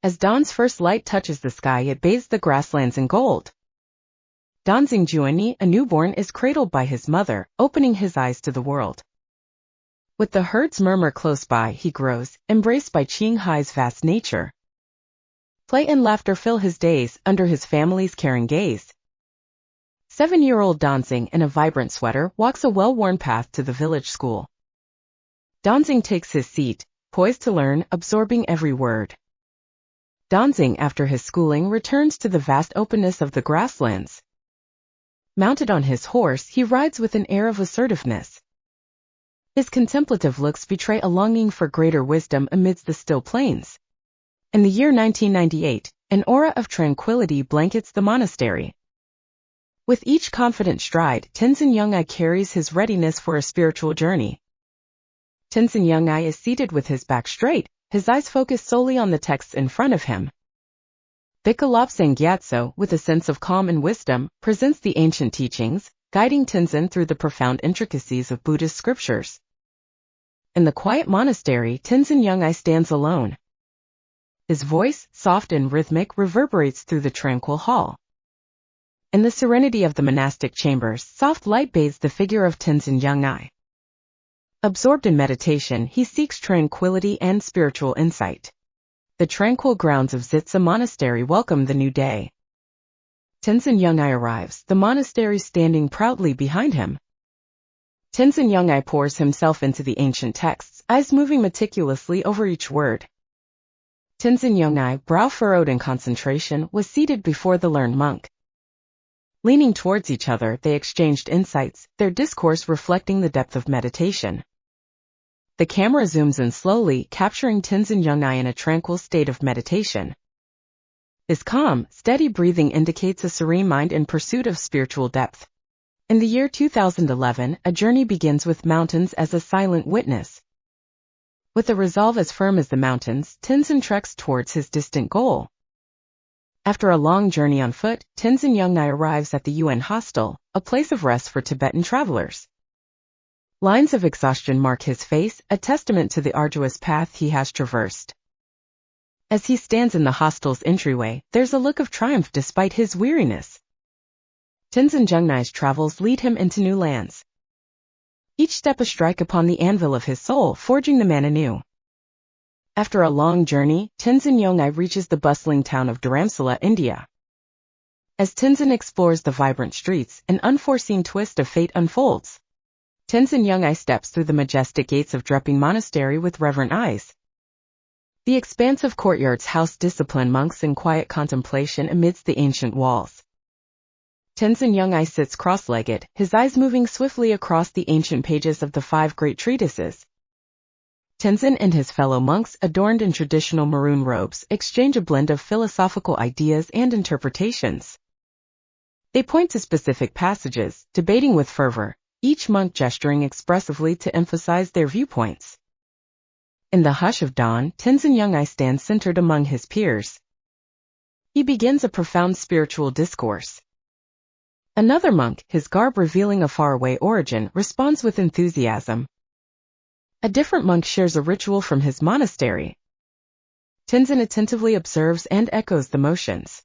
As dawn's first light touches the sky, it bathes the grasslands in gold. Danzing Juani, a newborn, is cradled by his mother, opening his eyes to the world. With the herd's murmur close by, he grows, embraced by Qinghai's vast nature. Play and laughter fill his days, under his family's caring gaze. 7-year-old Danzing, in a vibrant sweater, walks a well-worn path to the village school. Danzing takes his seat, poised to learn, absorbing every word. Danzing, after his schooling, returns to the vast openness of the grasslands. Mounted on his horse, he rides with an air of assertiveness. His contemplative looks betray a longing for greater wisdom amidst the still plains. In the year 1998, an aura of tranquility blankets the monastery. With each confident stride, Tenzin Yungai carries his readiness for a spiritual journey. Tenzin Yungai is seated with his back straight, his eyes focused solely on the texts in front of him. Bikalopsang Gyatso, with a sense of calm and wisdom, presents the ancient teachings, guiding Tenzin through the profound intricacies of Buddhist scriptures. In the quiet monastery, Tenzin Yungai stands alone. His voice, soft and rhythmic, reverberates through the tranquil hall. In the serenity of the monastic chambers, soft light bathes the figure of Tenzin Yungai. Absorbed in meditation, he seeks tranquility and spiritual insight. The tranquil grounds of Zitsa Monastery welcome the new day. Tenzin Yungai arrives, the monastery standing proudly behind him. Tenzin Yungai pours himself into the ancient texts, eyes moving meticulously over each word. Tenzin Yungai, brow furrowed in concentration, was seated before the learned monk. Leaning towards each other, they exchanged insights, their discourse reflecting the depth of meditation. The camera zooms in slowly, capturing Tenzin Yungai in a tranquil state of meditation. His calm, steady breathing indicates a serene mind in pursuit of spiritual depth. In the year 2011, a journey begins with mountains as a silent witness. With a resolve as firm as the mountains, Tenzin treks towards his distant goal. After a long journey on foot, Tenzin Yungai arrives at the UN hostel, a place of rest for Tibetan travelers. Lines of exhaustion mark his face, a testament to the arduous path he has traversed. As he stands in the hostel's entryway, there's a look of triumph despite his weariness. Tenzin Yungai's travels lead him into new lands. Each step a strike upon the anvil of his soul, forging the man anew. After a long journey, Tenzin Yungai reaches the bustling town of Dharamsala, India. As Tenzin explores the vibrant streets, an unforeseen twist of fate unfolds. Tenzin Yungai steps through the majestic gates of Dreping Monastery with reverent eyes. The expansive courtyards house disciplined monks in quiet contemplation amidst the ancient walls. Tenzin Yungai sits cross-legged, his eyes moving swiftly across the ancient pages of the 5 great treatises. Tenzin and his fellow monks, adorned in traditional maroon robes, exchange a blend of philosophical ideas and interpretations. They point to specific passages, debating with fervor, each monk gesturing expressively to emphasize their viewpoints. In the hush of dawn, Tenzin Yungai stands centered among his peers. He begins a profound spiritual discourse. Another monk, his garb revealing a faraway origin, responds with enthusiasm. A different monk shares a ritual from his monastery. Tenzin attentively observes and echoes the motions.